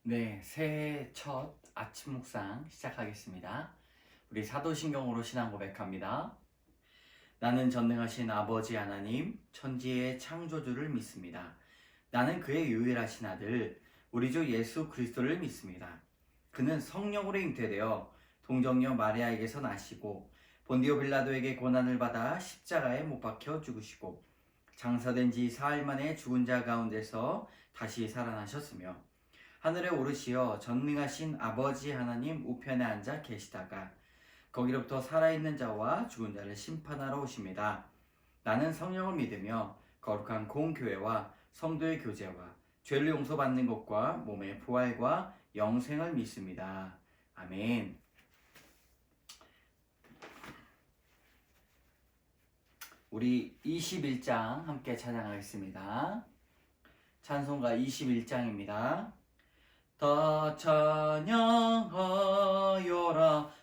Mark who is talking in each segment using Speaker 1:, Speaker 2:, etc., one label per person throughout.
Speaker 1: 네, 새해 첫 아침 묵상 시작하겠습니다. 우리 사도신경으로 신앙 고백합니다. 나는 전능하신 아버지 하나님, 천지의 창조주를 믿습니다. 나는 그의 유일하신 아들, 우리 주 예수 그리스도를 믿습니다. 그는 성령으로 잉태되어 동정녀 마리아에게서 나시고 본디오 빌라도에게 고난을 받아 십자가에 못 박혀 죽으시고 장사된 지 사흘 만에 죽은 자 가운데서 다시 살아나셨으며 하늘에 오르시어 전능하신 아버지 하나님 우편에 앉아 계시다가 거기로부터 살아있는 자와 죽은 자를 심판하러 오십니다. 나는 성령을 믿으며 거룩한 공교회와 성도의 교제와 죄를 용서받는 것과 몸의 부활과 영생을 믿습니다. 아멘. 우리 21장 함께 찬양하겠습니다. 찬송가 21장입니다. 다 찬양하여라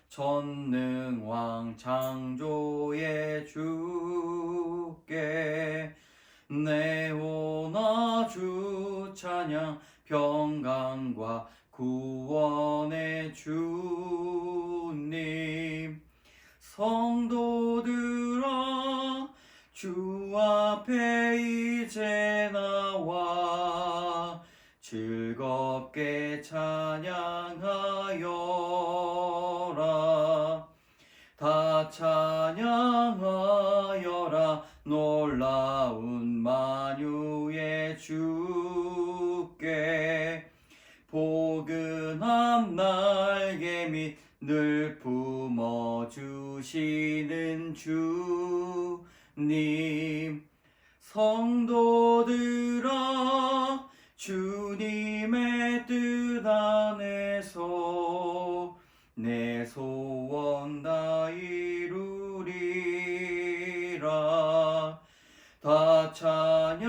Speaker 1: 전능왕 창조의 주께 내오나 주 찬양 평강과 구원의 주님 성도들아 주 앞에 이제 나와 즐겁게 찬양하여라 다 찬양하여라 놀라운 만유의 주께 포근한 날개 밑 늘 품어주시는 주님 성도들아 주님의 뜻 안에서 내 소원 다 이루리라 다 찬양하여라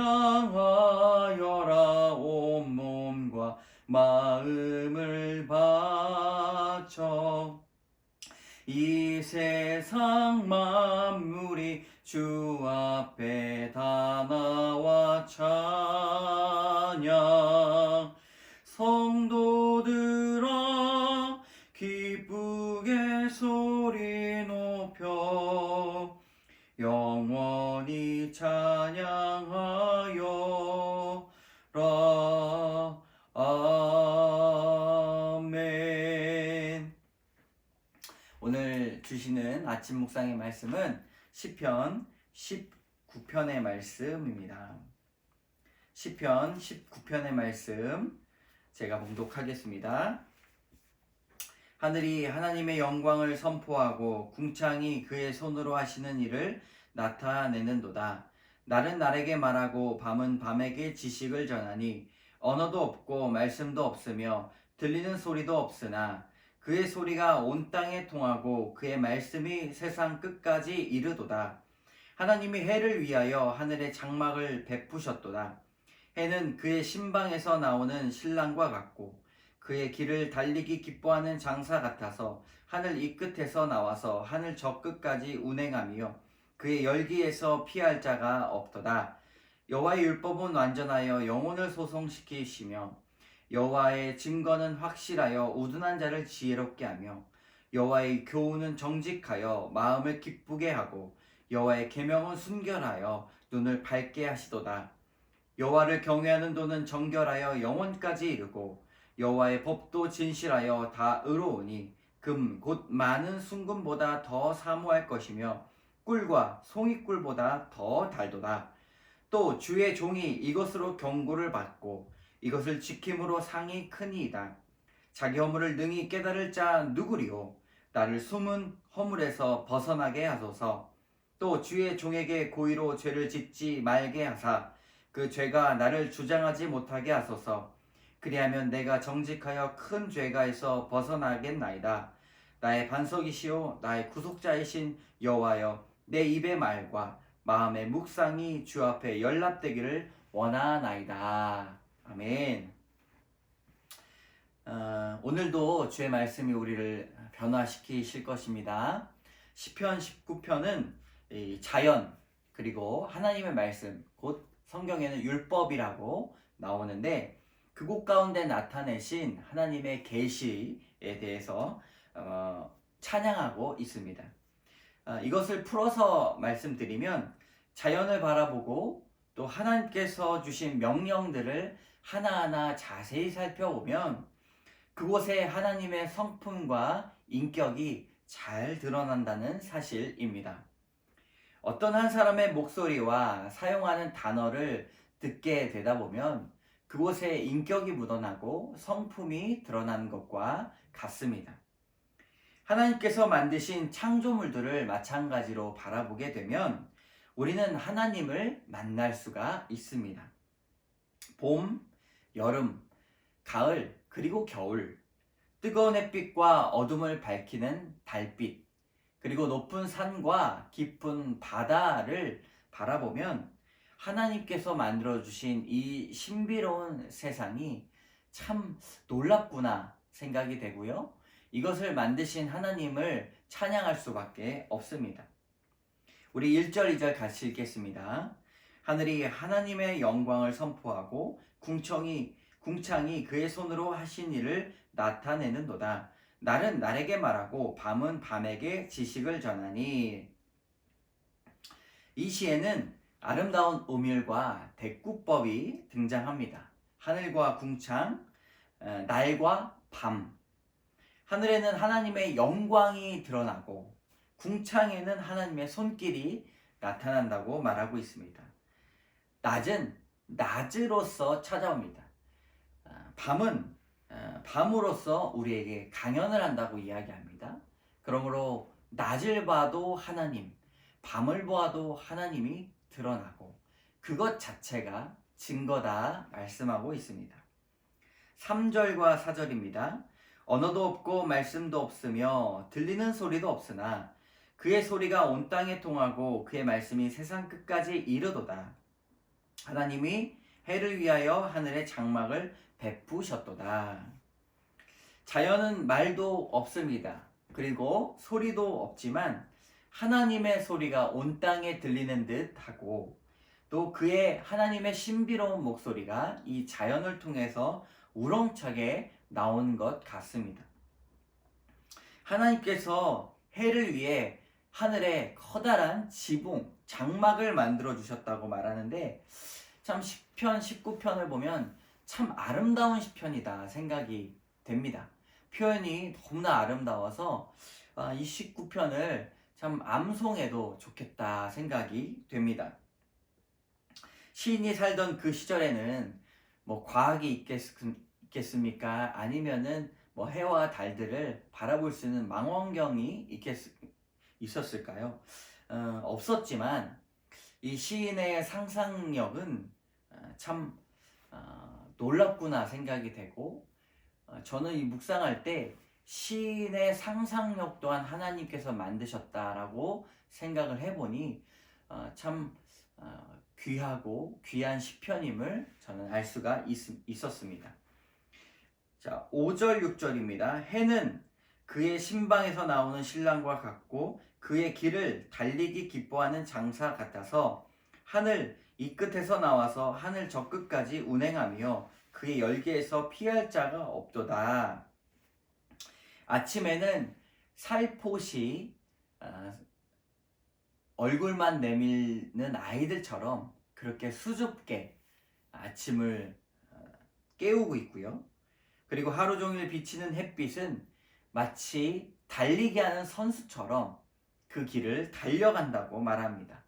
Speaker 1: 온몸과 마음을 바쳐 이 세상 만물이 주 앞에 다 나와 찬양 성도들아 기쁘게 소리 높여 영원히 찬양하여라 아멘. 오늘 주시는 아침 묵상의 말씀은 시편 19편의 말씀입니다. 시편 19편의 말씀 제가 봉독하겠습니다. 하늘이 하나님의 영광을 선포하고 궁창이 그의 손으로 하시는 일을 나타내는도다. 날은 날에게 말하고 밤은 밤에게 지식을 전하니 언어도 없고 말씀도 없으며 들리는 소리도 없으나 그의 소리가 온 땅에 통하고 그의 말씀이 세상 끝까지 이르도다. 하나님이 해를 위하여 하늘의 장막을 베푸셨도다. 해는 그의 신방에서 나오는 신랑과 같고 그의 길을 달리기 기뻐하는 장사 같아서 하늘 이 끝에서 나와서 하늘 저 끝까지 운행하며 그의 열기에서 피할 자가 없도다. 여호와의 율법은 완전하여 영혼을 소송시키시며 여호와의 증거는 확실하여 우둔한 자를 지혜롭게 하며 여호와의 교훈은 정직하여 마음을 기쁘게 하고 여호와의 계명은 순결하여 눈을 밝게 하시도다. 여호와를 경외하는 도는 정결하여 영원까지 이르고 여호와의 법도 진실하여 다 의로우니 금 곧 많은 순금보다 더 사모할 것이며 꿀과 송이꿀보다 더 달도다. 또 주의 종이 이것으로 경고를 받고 이것을 지킴으로 상이 크니이다. 자기 허물을 능히 깨달을 자 누구리요? 나를 숨은 허물에서 벗어나게 하소서. 또 주의 종에게 고의로 죄를 짓지 말게 하사 그 죄가 나를 주장하지 못하게 하소서. 그리하면 내가 정직하여 큰 죄가에서 벗어나겠나이다. 나의 반석이시오 나의 구속자이신 여호와여 내 입의 말과 마음의 묵상이 주 앞에 연락되기를 원하나이다. 아멘. 오늘도 주의 말씀이 우리를 변화시키실 것입니다. 시편 19편은 자연 그리고 하나님의 말씀 곧 성경에는 율법이라고 나오는데 그곳 가운데 나타내신 하나님의 계시에 대해서 찬양하고 있습니다. 이것을 풀어서 말씀드리면 자연을 바라보고 또 하나님께서 주신 명령들을 하나하나 자세히 살펴보면 그곳에 하나님의 성품과 인격이 잘 드러난다는 사실입니다. 어떤 한 사람의 목소리와 사용하는 단어를 듣게 되다 보면 그곳에 인격이 묻어나고 성품이 드러나는 것과 같습니다. 하나님께서 만드신 창조물들을 마찬가지로 바라보게 되면 우리는 하나님을 만날 수가 있습니다. 봄, 여름, 가을, 그리고 겨울, 뜨거운 햇빛과 어둠을 밝히는 달빛, 그리고 높은 산과 깊은 바다를 바라보면 하나님께서 만들어주신 이 신비로운 세상이 참 놀랍구나 생각이 되고요. 이것을 만드신 하나님을 찬양할 수밖에 없습니다. 우리 1절, 2절 같이 읽겠습니다. 하늘이 하나님의 영광을 선포하고 궁창이 그의 손으로 하신 일을 나타내는도다. 날은 날에게 말하고 밤은 밤에게 지식을 전하니. 이 시에는 아름다운 오밀과 대꾸법이 등장합니다. 하늘과 궁창, 날과 밤. 하늘에는 하나님의 영광이 드러나고 궁창에는 하나님의 손길이 나타난다고 말하고 있습니다. 낮은 낮으로서 찾아옵니다. 밤은 밤으로서 우리에게 강연을 한다고 이야기합니다. 그러므로 낮을 봐도 하나님, 밤을 보아도 하나님이 드러나고 그것 자체가 증거다 말씀하고 있습니다. 3절과 4절입니다. 언어도 없고 말씀도 없으며 들리는 소리도 없으나 그의 소리가 온 땅에 통하고 그의 말씀이 세상 끝까지 이르도다. 하나님이 해를 위하여 하늘의 장막을 베푸셨도다. 자연은 말도 없습니다. 그리고 소리도 없지만 하나님의 소리가 온 땅에 들리는 듯 하고 또 그의 하나님의 신비로운 목소리가 이 자연을 통해서 우렁차게 나온 것 같습니다. 하나님께서 해를 위해 하늘에 커다란 지붕, 장막을 만들어 주셨다고 말하는데 참 시편 19편을 보면 참 아름다운 시편이다 생각이 됩니다. 표현이 너무나 아름다워서 이 19편을 참 암송해도 좋겠다 생각이 됩니다. 시인이 살던 그 시절에는 뭐 과학이 있겠습니까? 아니면은 뭐 해와 달들을 바라볼 수 있는 망원경이 있었을까요? 없었지만 이 시인의 상상력은 참 놀랍구나 생각이 되고 저는 이 묵상할 때 시인의 상상력 또한 하나님께서 만드셨다라고 생각을 해보니 참 귀하고 귀한 시편임을 저는 알 수가 있었습니다. 자, 5절 6절입니다. 해는 그의 신방에서 나오는 신랑과 같고 그의 길을 달리기 기뻐하는 장사 같아서 하늘 이 끝에서 나와서 하늘 저 끝까지 운행하며 그의 열기에서 피할 자가 없도다. 아침에는 살포시 얼굴만 내밀는 아이들처럼 그렇게 수줍게 아침을 깨우고 있고요. 그리고 하루 종일 비치는 햇빛은 마치 달리기 하는 선수처럼 그 길을 달려간다고 말합니다.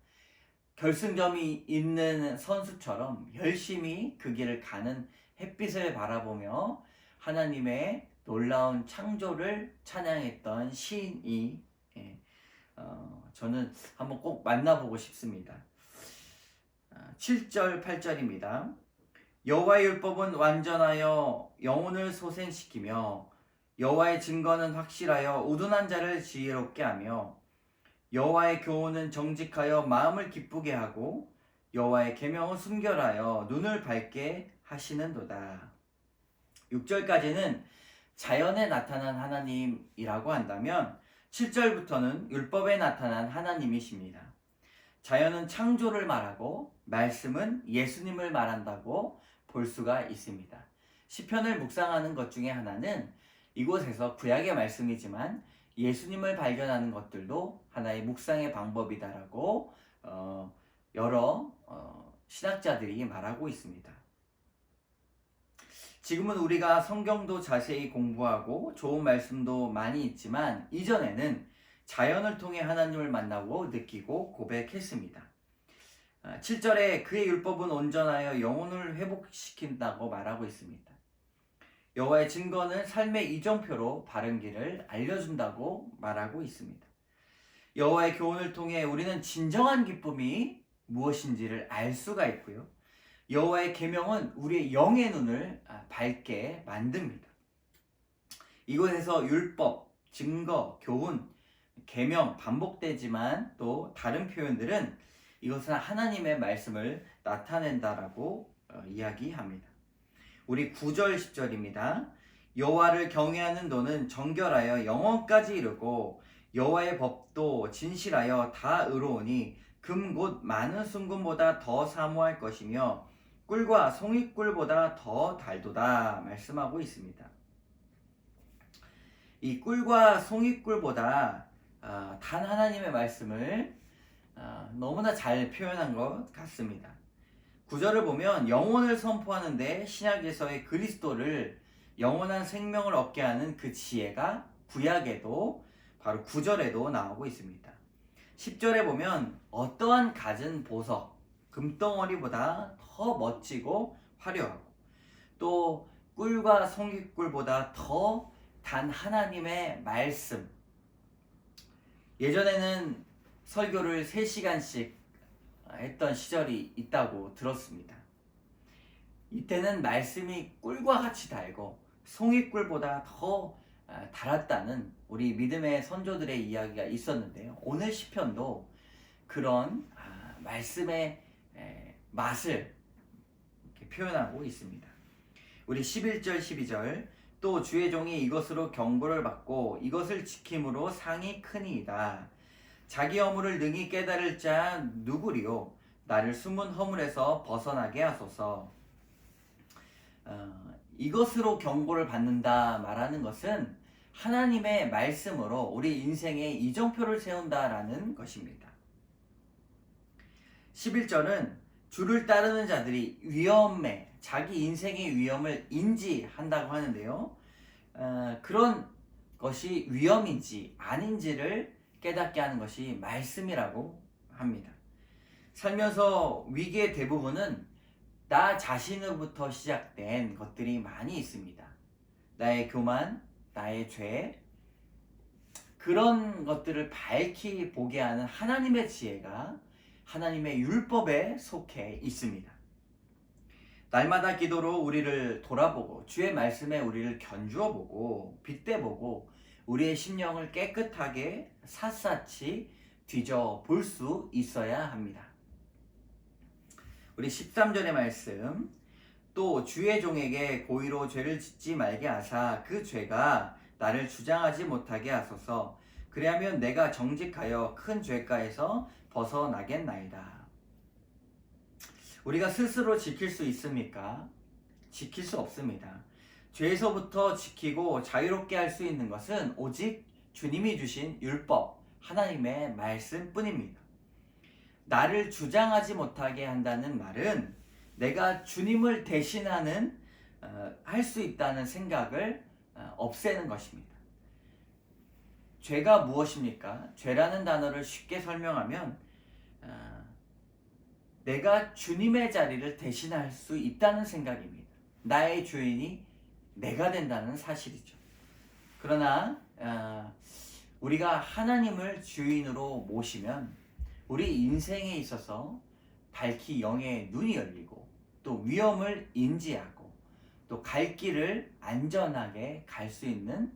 Speaker 1: 결승점이 있는 선수처럼 열심히 그 길을 가는 햇빛을 바라보며 하나님의 놀라운 창조를 찬양했던 시인이 저는 한번 꼭 만나보고 싶습니다. 7절 8절입니다. 여호와의 율법은 완전하여 영혼을 소생시키며 여호와의 증거는 확실하여 우둔한 자를 지혜롭게 하며 여호와의 교훈은 정직하여 마음을 기쁘게 하고 여호와의 계명은 순결하여 눈을 밝게 하시는도다. 6절까지는 자연에 나타난 하나님이라고 한다면 7절부터는 율법에 나타난 하나님이십니다. 자연은 창조를 말하고 말씀은 예수님을 말한다고 볼 수가 있습니다. 시편을 묵상하는 것 중에 하나는 이곳에서 구약의 말씀이지만 예수님을 발견하는 것들도 하나의 묵상의 방법이다라고 여러 신학자들이 말하고 있습니다. 지금은 우리가 성경도 자세히 공부하고 좋은 말씀도 많이 있지만 이전에는 자연을 통해 하나님을 만나고 느끼고 고백했습니다. 7절에 그의 율법은 온전하여 영혼을 회복시킨다고 말하고 있습니다. 여호와의 증거는 삶의 이정표로 바른 길을 알려준다고 말하고 있습니다. 여호와의 교훈을 통해 우리는 진정한 기쁨이 무엇인지를 알 수가 있고요. 여호와의 계명은 우리의 영의 눈을 밝게 만듭니다. 이곳에서 율법, 증거, 교훈, 계명 반복되지만 또 다른 표현들은 이것은 하나님의 말씀을 나타낸다라고 이야기합니다. 우리 9절 10절입니다. 여호와를 경외하는 너는 정결하여 영원까지 이르고 여호와의 법도 진실하여 다 의로우니 금 곧 많은 순금보다 더 사모할 것이며 꿀과 송이꿀보다 더 달도다 말씀하고 있습니다. 이 꿀과 송이꿀보다 단 하나님의 말씀을 너무나 잘 표현한 것 같습니다. 9절을 보면 영혼을 선포하는데 신약에서의 그리스도를 영원한 생명을 얻게 하는 그 지혜가 구약에도 바로 9절에도 나오고 있습니다. 10절에 보면 어떠한 갖은 보석, 금덩어리보다 더 멋지고 화려하고 또 꿀과 송이꿀보다 더 단 하나님의 말씀. 예전에는 설교를 3시간씩 했던 시절이 있다고 들었습니다. 이때는 말씀이 꿀과 같이 달고 송이꿀보다 더 달았다는 우리 믿음의 선조들의 이야기가 있었는데요. 오늘 시편도 그런 말씀의 맛을 이렇게 표현하고 있습니다. 우리 11절 12절 또 주의 종이 이것으로 경고를 받고 이것을 지킴으로 상이 크니이다. 자기 허물을 능히 깨달을 자 누구리요? 나를 숨은 허물에서 벗어나게 하소서. 이것으로 경고를 받는다 말하는 것은 하나님의 말씀으로 우리 인생의 이정표를 세운다라는 것입니다. 11절은 주를 따르는 자들이 위험에 자기 인생의 위험을 인지한다고 하는데요. 그런 것이 위험인지 아닌지를 깨닫게 하는 것이 말씀이라고 합니다. 살면서 위기의 대부분은 나 자신으로부터 시작된 것들이 많이 있습니다. 나의 교만, 나의 죄, 그런 것들을 밝히 보게 하는 하나님의 지혜가 하나님의 율법에 속해 있습니다. 날마다 기도로 우리를 돌아보고 주의 말씀에 우리를 견주어 보고 빗대보고 우리의 심령을 깨끗하게 샅샅이 뒤져 볼 수 있어야 합니다. 우리 13절의 말씀 또 주의 종에게 고의로 죄를 짓지 말게 하사 그 죄가 나를 주장하지 못하게 하소서. 그리하면 내가 정직하여 큰 죄가에서 벗어나겠나이다. 우리가 스스로 지킬 수 있습니까? 지킬 수 없습니다. 죄에서부터 지키고 자유롭게 할 수 있는 것은 오직 주님이 주신 율법, 하나님의 말씀뿐입니다. 나를 주장하지 못하게 한다는 말은 내가 주님을 대신하는 할 수 있다는 생각을 없애는 것입니다. 죄가 무엇입니까? 죄라는 단어를 쉽게 설명하면 내가 주님의 자리를 대신할 수 있다는 생각입니다. 나의 주인이 내가 된다는 사실이죠. 그러나 우리가 하나님을 주인으로 모시면 우리 인생에 있어서 밝히 영의 눈이 열리고 또 위험을 인지하고 또 갈 길을 안전하게 갈 수 있는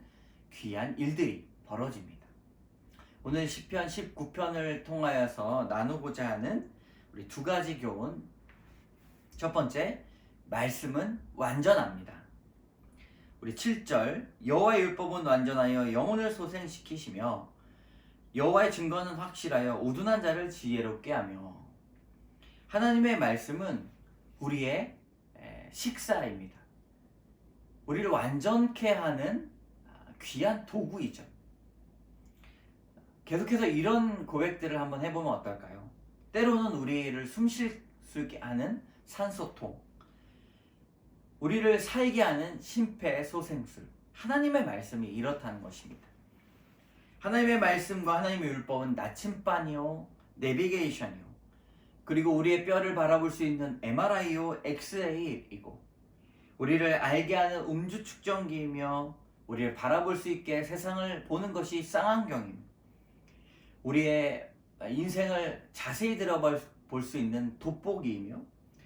Speaker 1: 귀한 일들이 벌어집니다. 오늘 시편 19편을 통하여서 나누고자 하는 우리 두 가지 교훈. 첫 번째, 말씀은 완전합니다. 우리 7절 여호와의 율법은 완전하여 영혼을 소생시키시며 여호와의 증거는 확실하여 우둔한 자를 지혜롭게 하며. 하나님의 말씀은 우리의 식사입니다. 우리를 완전케 하는 귀한 도구이죠. 계속해서 이런 고백들을 한번 해보면 어떨까요? 때로는 우리를 숨 쉴 수 있게 하는 산소통, 우리를 살게 하는 심폐소생술, 하나님의 말씀이 이렇다는 것입니다. 하나님의 말씀과 하나님의 율법은 나침반이요, 내비게이션이요, 그리고 우리의 뼈를 바라볼 수 있는 MRI요, 엑스레이이고, 우리를 알게 하는 음주 측정기이며, 우리를 바라볼 수 있게 세상을 보는 것이 쌍안경입니다. 우리의 인생을 자세히 들어볼 수 있는 돋보기이며,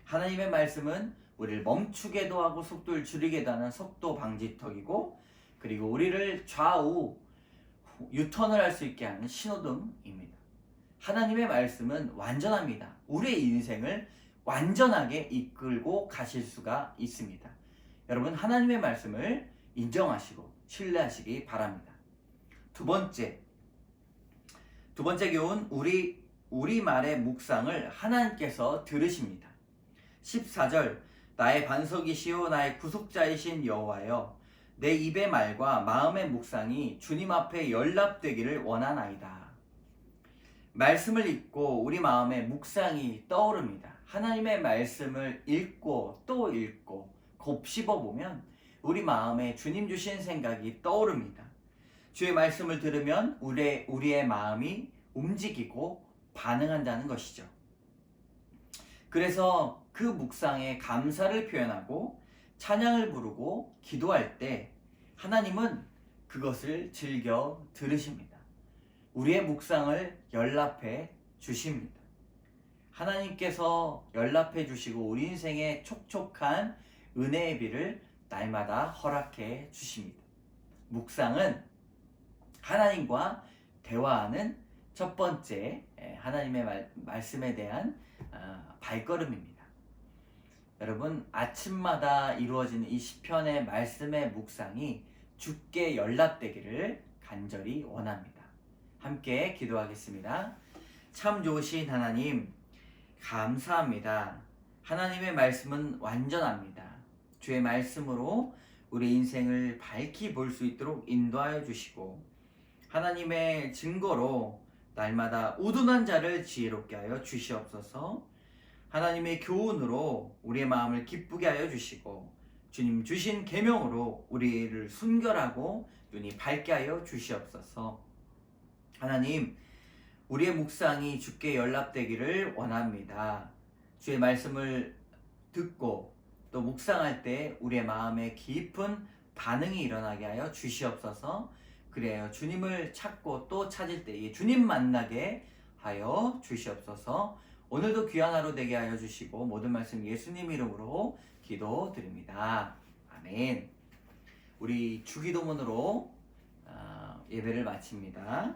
Speaker 1: 하나님의 말씀은 우리를 멈추게도 하고 속도를 줄이게도 하는 속도 방지턱이고, 그리고 우리를 좌우 유턴을 할 수 있게 하는 신호등입니다. 하나님의 말씀은 완전합니다. 우리의 인생을 완전하게 이끌고 가실 수가 있습니다. 여러분, 하나님의 말씀을 인정하시고 신뢰하시기 바랍니다. 두 번째 교훈, 우리말의 묵상을 하나님께서 들으십니다. 14절, 나의 반석이시오 나의 구속자이신 여호와여, 내 입의 말과 마음의 묵상이 주님 앞에 연락되기를 원하나이다. 말씀을 읽고 우리 마음에 묵상이 떠오릅니다. 하나님의 말씀을 읽고 또 읽고 곱씹어 보면 우리 마음에 주님 주신 생각이 떠오릅니다. 주의 말씀을 들으면 우리의 마음이 움직이고 반응한다는 것이죠. 그래서 그 묵상에 감사를 표현하고 찬양을 부르고 기도할 때 하나님은 그것을 즐겨 들으십니다. 우리의 묵상을 연락해 주십니다. 하나님께서 연락해 주시고 우리 인생에 촉촉한 은혜의 비를 날마다 허락해 주십니다. 묵상은 하나님과 대화하는 첫 번째 하나님의 말씀에 대한 발걸음입니다. 여러분, 아침마다 이루어지는 이 시편의 말씀의 묵상이 주께 연락되기를 간절히 원합니다. 함께 기도하겠습니다. 참 좋으신 하나님, 감사합니다. 하나님의 말씀은 완전합니다. 주의 말씀으로 우리 인생을 밝히 볼 수 있도록 인도하여 주시고, 하나님의 증거로 날마다 우둔한 자를 지혜롭게 하여 주시옵소서. 하나님의 교훈으로 우리의 마음을 기쁘게 하여 주시고, 주님 주신 계명으로 우리를 순결하고 눈이 밝게 하여 주시옵소서. 하나님, 우리의 묵상이 주께 연락되기를 원합니다. 주의 말씀을 듣고 또 묵상할 때 우리의 마음에 깊은 반응이 일어나게 하여 주시옵소서. 그래요, 주님을 찾고 또 찾을 때에 주님 만나게 하여 주시옵소서. 오늘도 귀한 하루 되게 하여 주시고 모든 말씀 예수님 이름으로 기도드립니다. 아멘. 우리 주기도문으로 예배를 마칩니다.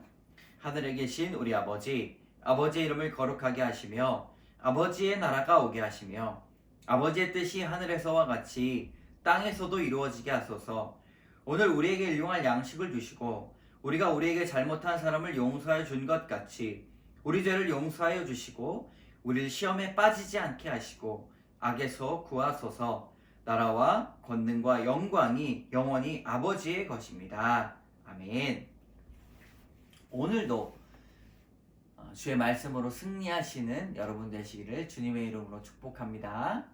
Speaker 1: 하늘에 계신 우리 아버지, 아버지의 이름을 거룩하게 하시며 아버지의 나라가 오게 하시며 아버지의 뜻이 하늘에서와 같이 땅에서도 이루어지게 하소서. 오늘 우리에게 일용할 양식을 주시고 우리가 우리에게 잘못한 사람을 용서하여 준 것 같이 우리 죄를 용서하여 주시고 우리를 시험에 빠지지 않게 하시고 악에서 구하소서. 나라와 권능과 영광이 영원히 아버지의 것입니다. 아멘. 오늘도 주의 말씀으로 승리하시는 여러분 되시기를 주님의 이름으로 축복합니다.